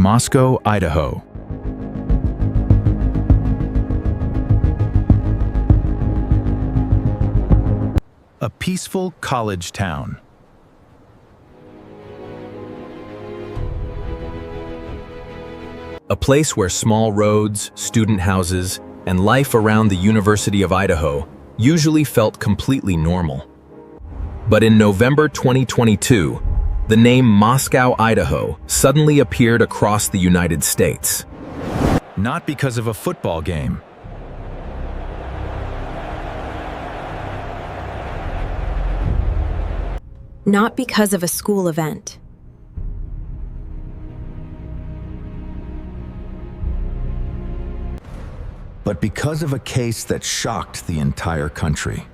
Moscow, Idaho. A peaceful college town. A place where small roads, student houses, and life around the University of Idaho usually felt completely normal. But in November 2022, the name Moscow, Idaho suddenly appeared across the United States. Not because of a football game. Not because of a school event. But because of a case that shocked the entire country.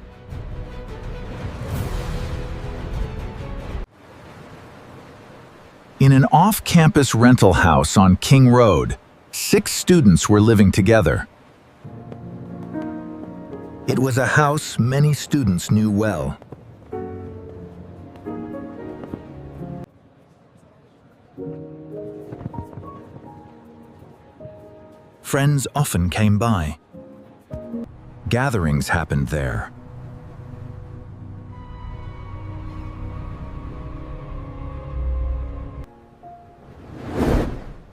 In an off-campus rental house on King Road, 6 students were living together. It was a house many students knew well. Friends often came by. Gatherings happened there.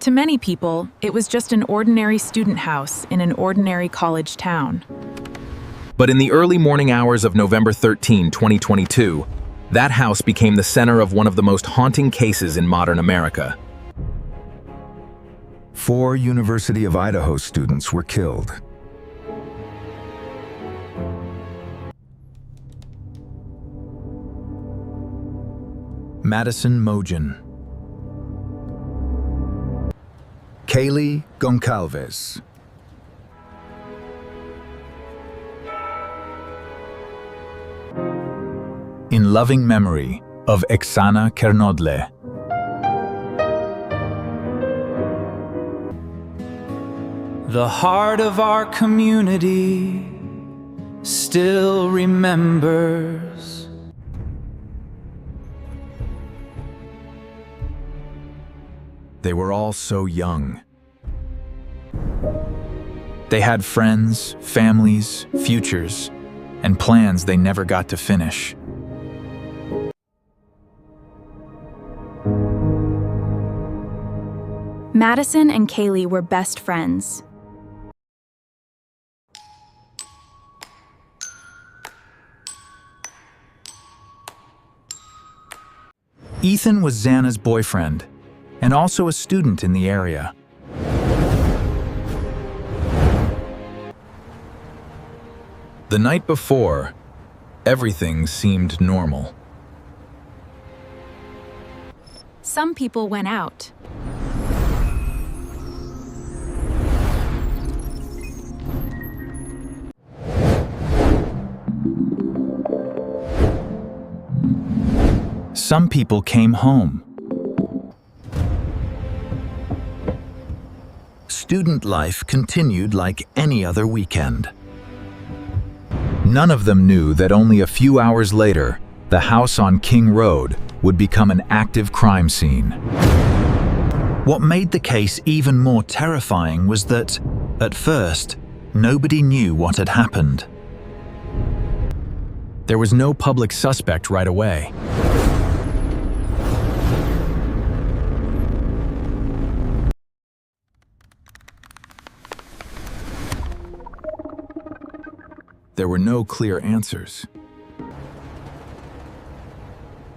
To many people, it was just an ordinary student house in an ordinary college town. But in the early morning hours of November 13, 2022, that house became the center of one of the most haunting cases in modern America. 4 University of Idaho students were killed. Madison Mogen, Kaylee Goncalves, in loving memory of Oksana Kernodle. The heart of our community still remembers. They were all so young. They had friends, families, futures, and plans they never got to finish. Madison and Kaylee were best friends. Ethan was Xana's boyfriend, and also a student in the area. The night before, everything seemed normal. Some people went out. Some people came home. Student life continued like any other weekend. None of them knew that only a few hours later, the house on King Road would become an active crime scene. What made the case even more terrifying was that, at first, nobody knew what had happened. There was no public suspect right away. There were no clear answers.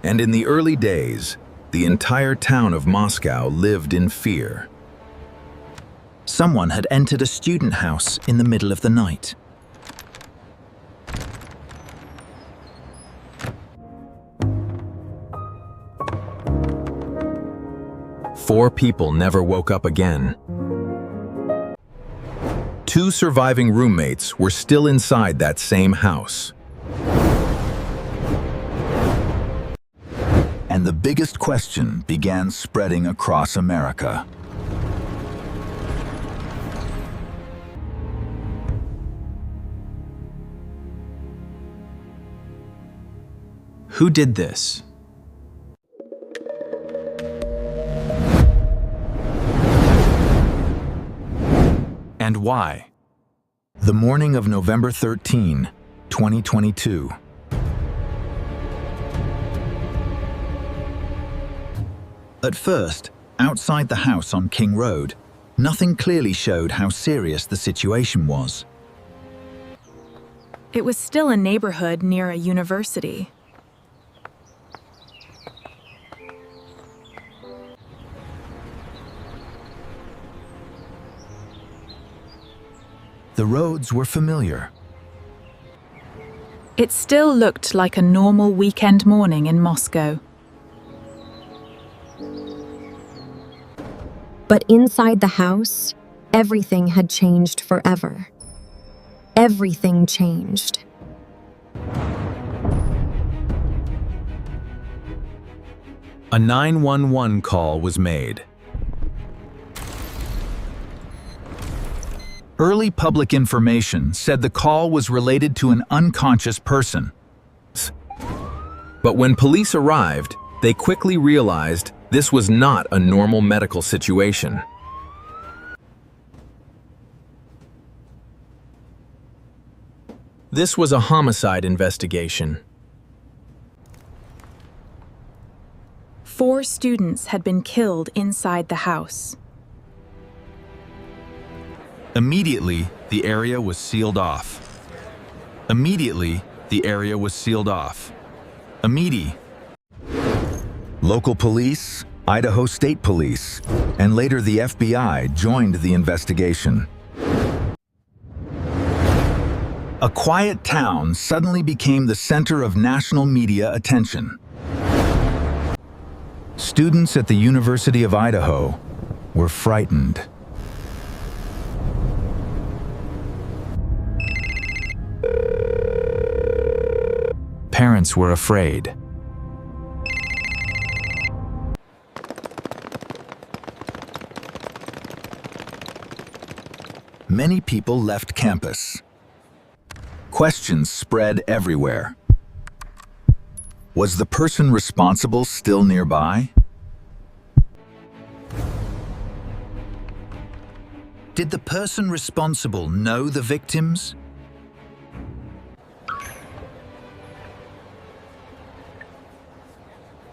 And in the early days, the entire town of Moscow lived in fear. Someone had entered a student house in the middle of the night. Four people never woke up again. 2 surviving roommates were still inside that same house. And the biggest question began spreading across America. Who did this? and why? The morning of November 13, 2022. At first, outside the house on King Road, nothing clearly showed how serious the situation was. It was still a neighborhood near a university. The roads were familiar. It still looked like a normal weekend morning in Moscow. But inside the house, everything had changed forever. Everything changed. A 911 call was made. Early public information said the call was related to an unconscious person. But when police arrived, they quickly realized this was not a normal medical situation. This was a homicide investigation. 4 students had been killed inside the house. Immediately, the area was sealed off. Immediately, the area was sealed off. Local police, Idaho State Police, and later the FBI joined the investigation. A quiet town suddenly became the center of national media attention. Students at the University of Idaho were frightened. Parents were afraid. Many people left campus. Questions spread everywhere. Was the person responsible still nearby? Did the person responsible know the victims?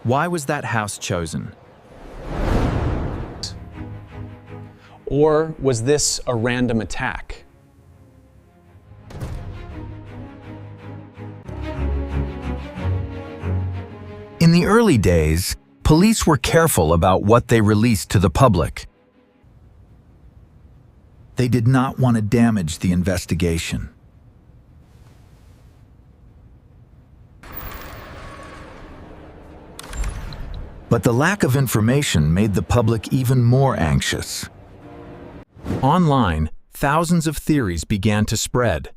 Why was that house chosen? Or was this a random attack? In the early days, police were careful about what they released to the public. They did not want to damage the investigation. But the lack of information made the public even more anxious. Online, thousands of theories began to spread.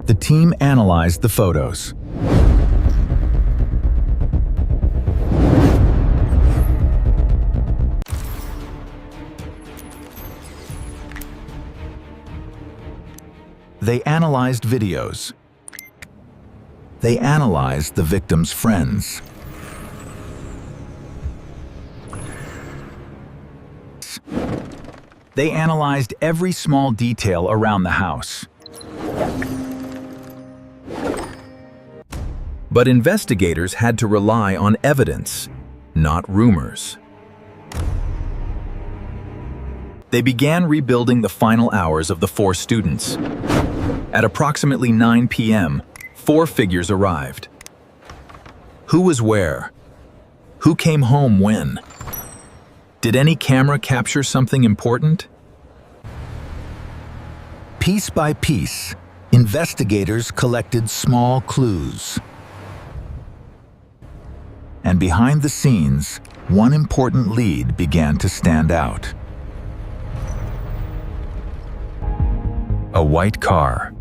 The team analyzed the photos. They analyzed videos. They analyzed the victim's friends. They analyzed every small detail around the house. But investigators had to rely on evidence, not rumors. They began rebuilding the final hours of the 4 students. At approximately 9 p.m., 4 figures arrived. Who was where? Who came home when? Did any camera capture something important? Piece by piece, investigators collected small clues. And behind the scenes, one important lead began to stand out. A white car.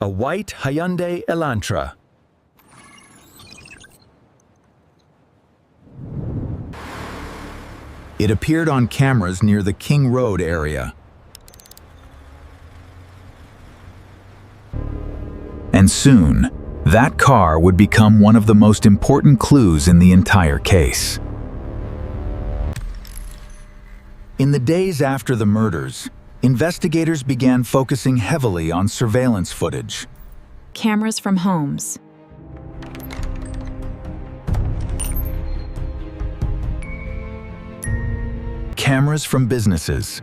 A white Hyundai Elantra. It appeared on cameras near the King Road area. And soon, That car would become one of the most important clues in the entire case. In the days after the murders, investigators began focusing heavily on surveillance footage. Cameras from homes. Cameras from businesses.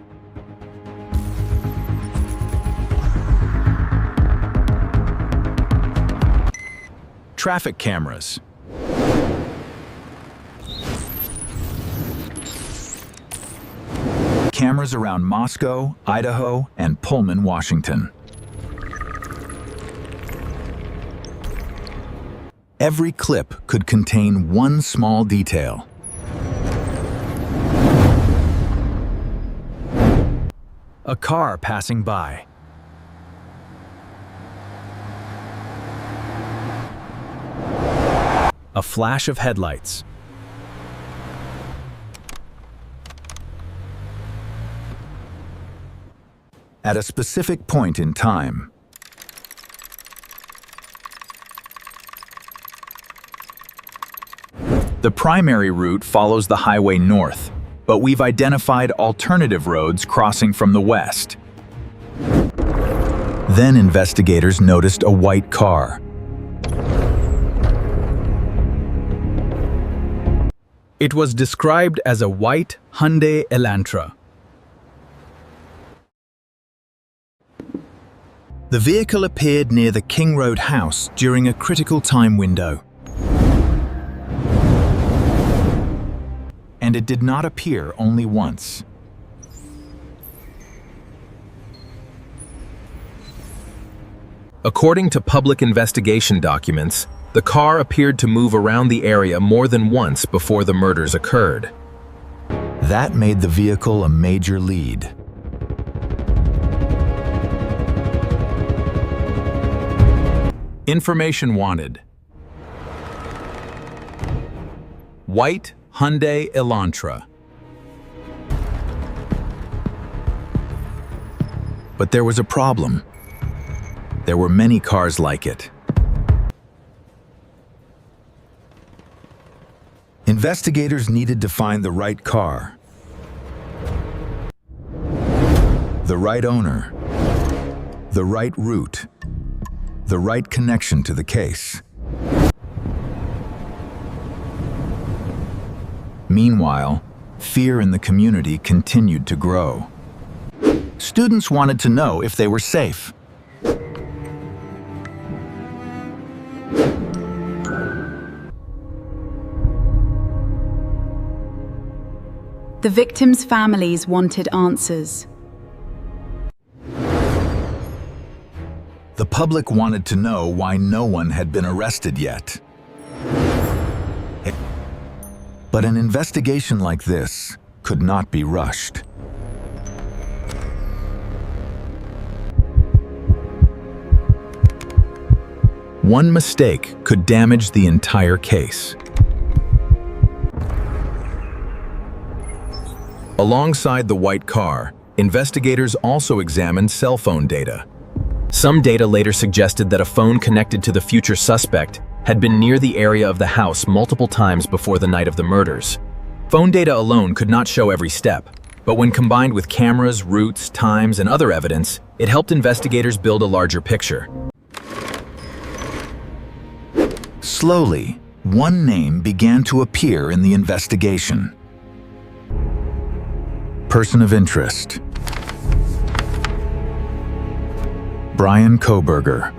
Traffic cameras. Cameras around Moscow, Idaho, and Pullman, Washington. Every clip could contain one small detail. A car passing by. A flash of headlights. At a specific point in time. The primary route follows the highway north, but we've identified alternative roads crossing from the west. Then investigators noticed a white car. It was described as a white Hyundai Elantra. The vehicle appeared near the King Road house during a critical time window. And it did not appear only once. According to public investigation documents, the car appeared to move around the area more than once before the murders occurred. That made the vehicle a major lead. Information wanted. White Hyundai Elantra. But there was a problem. There were many cars like it. Investigators needed to find the right car, the right owner, the right route, the right connection to the case. Meanwhile, fear in the community continued to grow. Students wanted to know if they were safe. The victims' families wanted answers. The public wanted to know why no one had been arrested yet. But an investigation like this could not be rushed. One mistake could damage the entire case. Alongside the white car, investigators also examined cell phone data. Some data later suggested that a phone connected to the future suspect had been near the area of the house multiple times before the night of the murders. Phone data alone could not show every step, but when combined with cameras, routes, times, and other evidence, it helped investigators build a larger picture. Slowly, one name began to appear in the investigation. Person of interest. Brian Kohberger.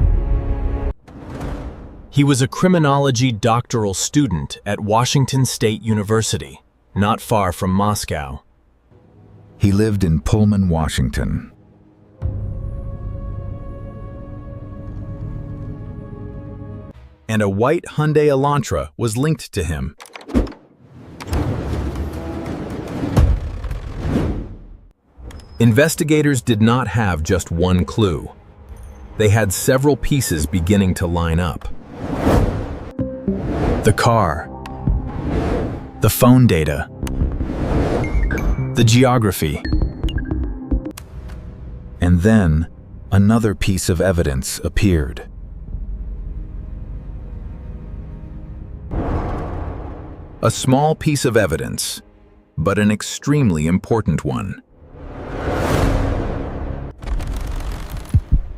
He was a criminology doctoral student at Washington State University, not far from Moscow. He lived in Pullman, Washington. And a white Hyundai Elantra was linked to him. Investigators did not have just one clue. They had several pieces beginning to line up. The car, the phone data, the geography, and then another piece of evidence appeared. A small piece of evidence, but an extremely important one.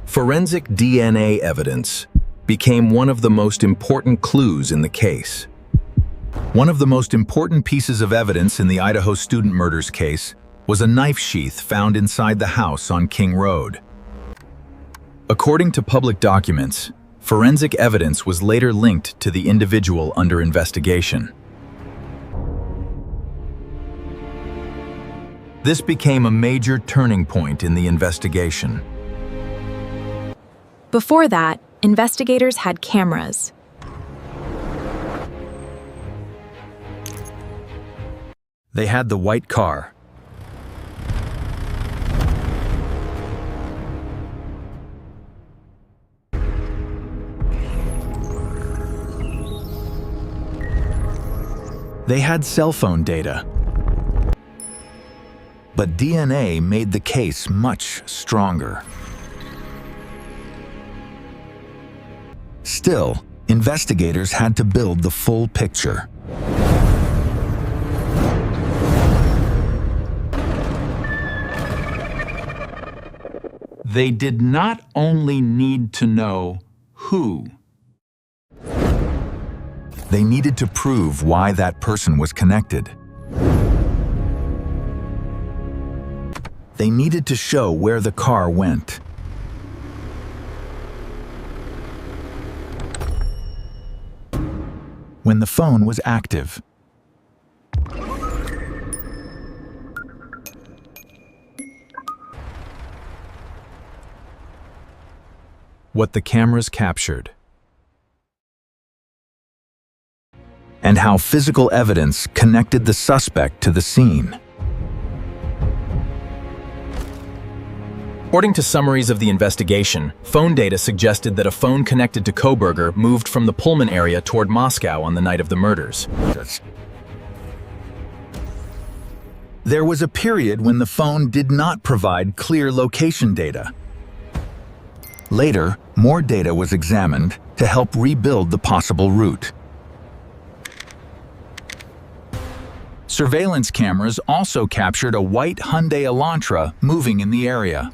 Forensic DNA evidence became one of the most important clues in the case. One of the most important pieces of evidence in the Idaho Student Murders case was a knife sheath found inside the house on King Road. According to public documents, forensic evidence was later linked to the individual under investigation. This became a major turning point in the investigation. Before that, investigators had cameras. They had the white car. They had cell phone data. But DNA made the case much stronger. Still, investigators had to build the full picture. They did not only need to know who. They needed to prove why that person was connected. They needed to show where the car went. When the phone was active. What the cameras captured. And how physical evidence connected the suspect to the scene. According to summaries of the investigation, phone data suggested that a phone connected to Koberger moved from the Pullman area toward Moscow on the night of the murders. There was a period when the phone did not provide clear location data. Later, more data was examined to help rebuild the possible route. Surveillance cameras also captured a white Hyundai Elantra moving in the area.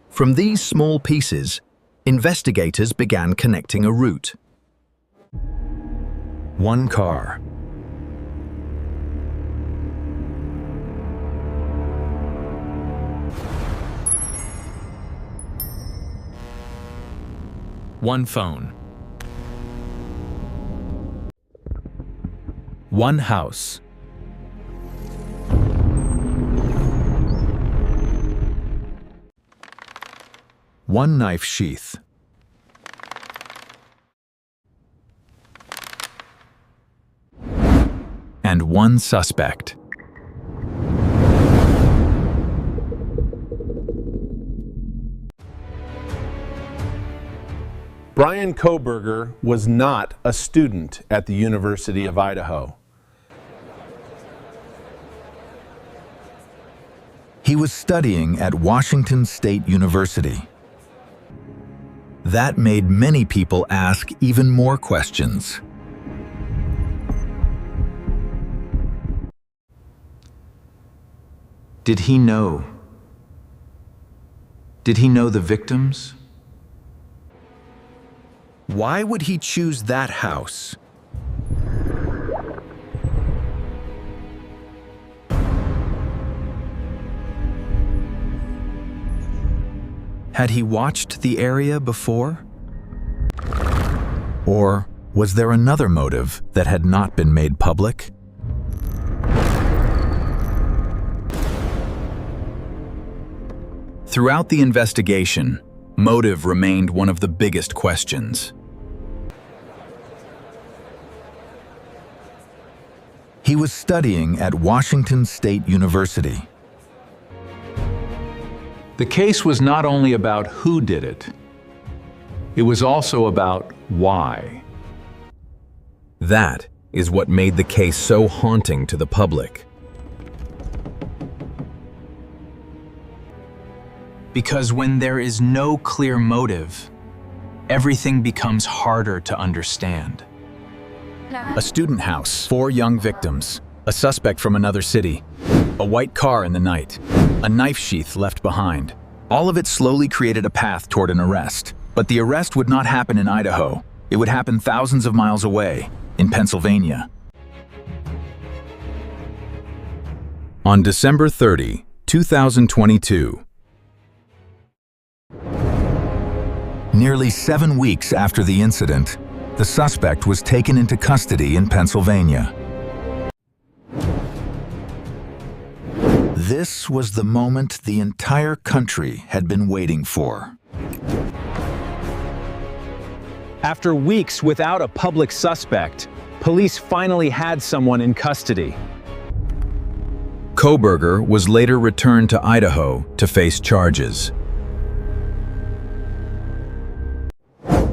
From these small pieces, investigators began connecting a route. One car. One phone. One house. One knife sheath. And one suspect. Brian Koberger was not a student at the University of Idaho. He was studying at Washington State University. That made many people ask even more questions. Did he know? Did he know the victims? Why would he choose that house? Had he watched the area before? Or was there another motive that had not been made public? Throughout the investigation, motive remained one of the biggest questions. He was studying at Washington State University. The case was not only about who did it, it was also about why. That is what made the case so haunting to the public. Because when there is no clear motive, everything becomes harder to understand. A student house, 4 young victims, a suspect from another city, a white car in the night, a knife sheath left behind. All of it slowly created a path toward an arrest. But the arrest would not happen in Idaho. It would happen thousands of miles away, in Pennsylvania. On December 30, 2022, nearly 7 weeks after the incident, the suspect was taken into custody in Pennsylvania. This was the moment the entire country had been waiting for. After weeks without a public suspect, police finally had someone in custody. Kohberger was later returned to Idaho to face charges.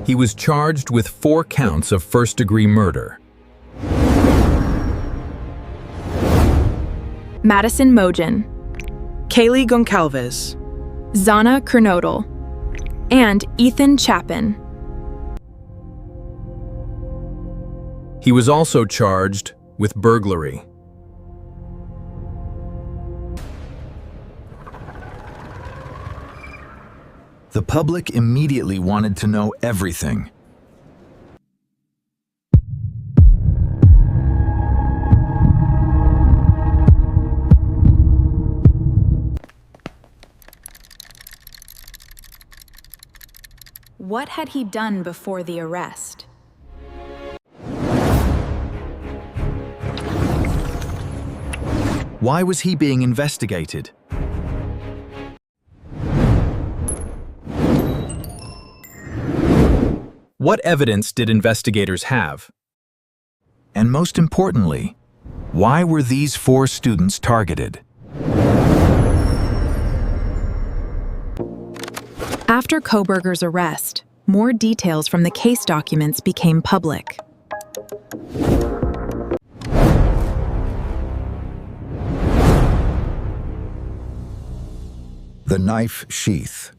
He was charged with 4 counts of first-degree murder. Madison Mogen, Kaylee Goncalves, Zana Kernodle, and Ethan Chapin. He was also charged with burglary. The public immediately wanted to know everything. What had he done before the arrest? Why was he being investigated? What evidence did investigators have? And most importantly, why were these 4 students targeted? After Kohberger's arrest, more details from the case documents became public. The knife sheath.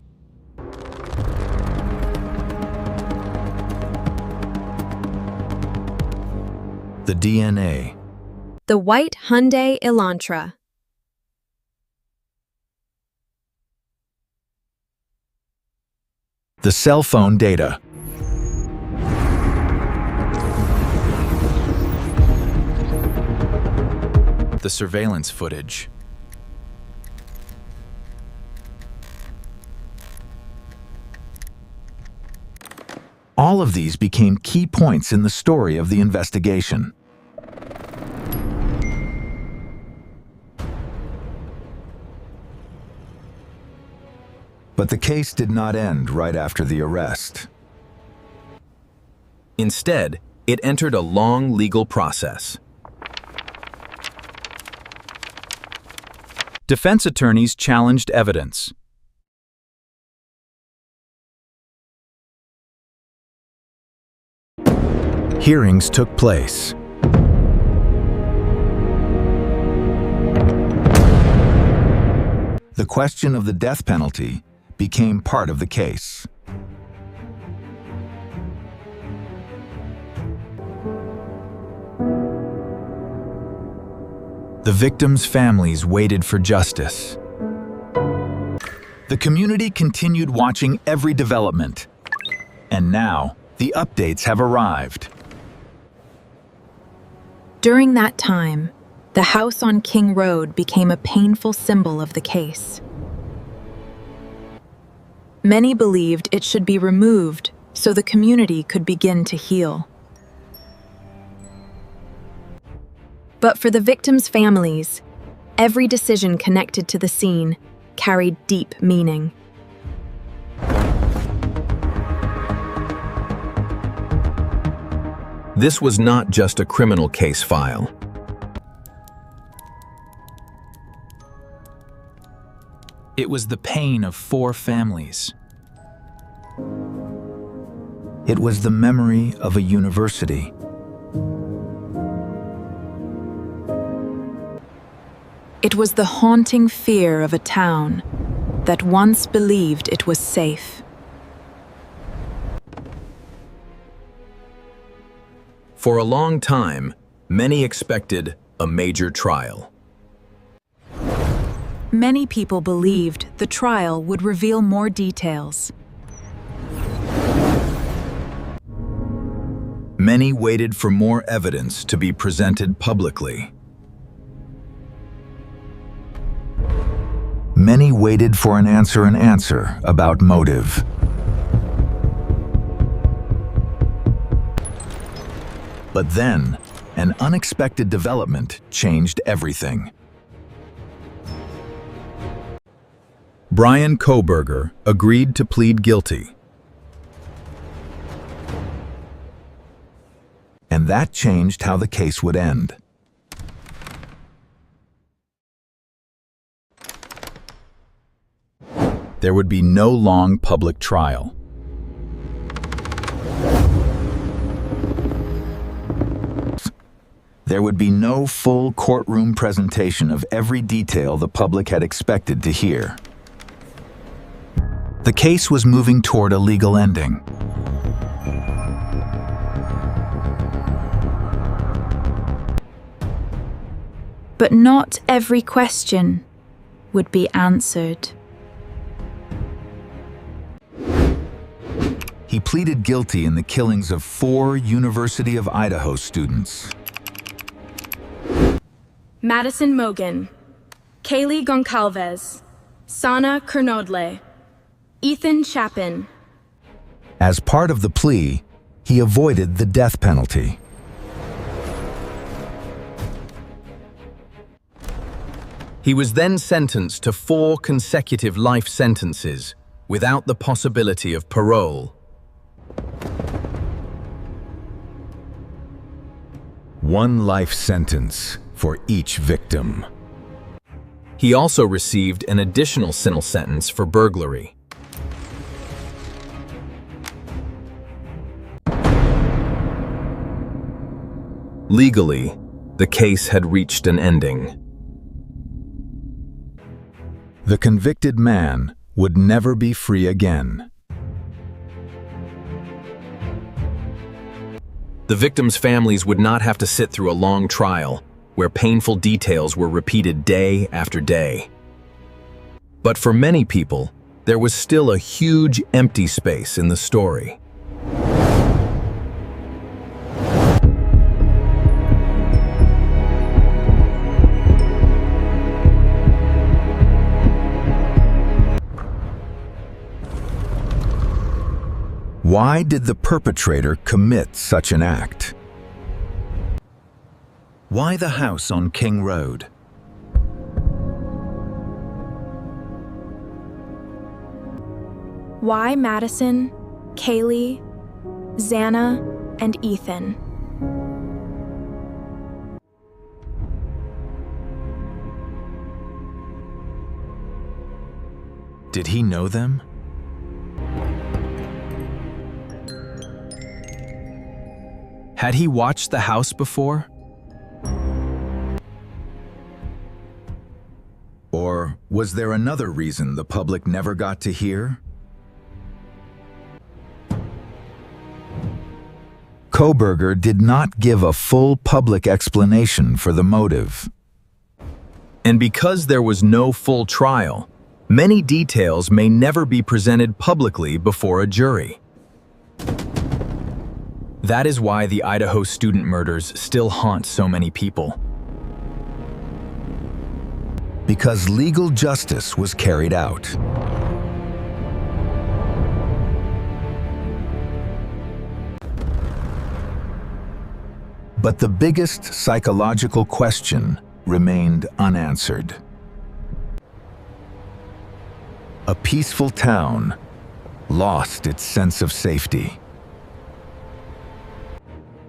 The DNA. The white Hyundai Elantra. The cell phone data. The surveillance footage. All of these became key points in the story of the investigation. But the case did not end right after the arrest. Instead, it entered a long legal process. Defense attorneys challenged evidence. Hearings took place. The question of the death penalty became part of the case. The victims' families waited for justice. The community continued watching every development. And now, the updates have arrived. During that time, the house on King Road became a painful symbol of the case. Many believed it should be removed so the community could begin to heal. But for the victims' families, every decision connected to the scene carried deep meaning. This was not just a criminal case file. It was the pain of 4 families. It was the memory of a university. It was the haunting fear of a town that once believed it was safe. For a long time, many expected a major trial. Many people believed the trial would reveal more details. Many waited for more evidence to be presented publicly. Many waited for an answer about motive. But then, an unexpected development changed everything. Brian Kohberger agreed to plead guilty. And that changed how the case would end. There would be no long public trial. There would be no full courtroom presentation of every detail the public had expected to hear. The case was moving toward a legal ending. But not every question would be answered. He pleaded guilty in the killings of 4 University of Idaho students. Madison Mogen, Kaylee Goncalves, Sana Kernodle, Ethan Chapin. As part of the plea, he avoided the death penalty. He was then sentenced to 4 consecutive life sentences without the possibility of parole. One life sentence for each victim. He also received an additional civil sentence for burglary. Legally, the case had reached an ending. The convicted man would never be free again. The victims' families would not have to sit through a long trial where painful details were repeated day after day. But for many people, there was still a huge empty space in the story. Why did the perpetrator commit such an act? Why the house on King Road? Why Madison, Kaylee, Xana, and Ethan? Did he know them? Had he watched the house before? Or was there another reason the public never got to hear? Kohberger did not give a full public explanation for the motive. And because there was no full trial, many details may never be presented publicly before a jury. That is why the Idaho student murders still haunt so many people. Because legal justice was carried out. But the biggest psychological question remained unanswered. A peaceful town lost its sense of safety.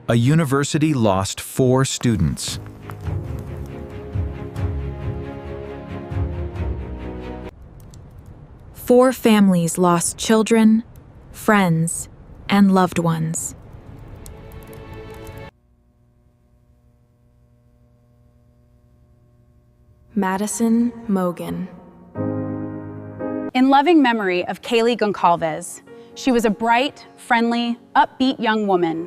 A university lost 4 students. Four families lost children, friends, and loved ones. Madison Mogen. In loving memory of Kaylee Goncalves, she was a bright, friendly, upbeat young woman,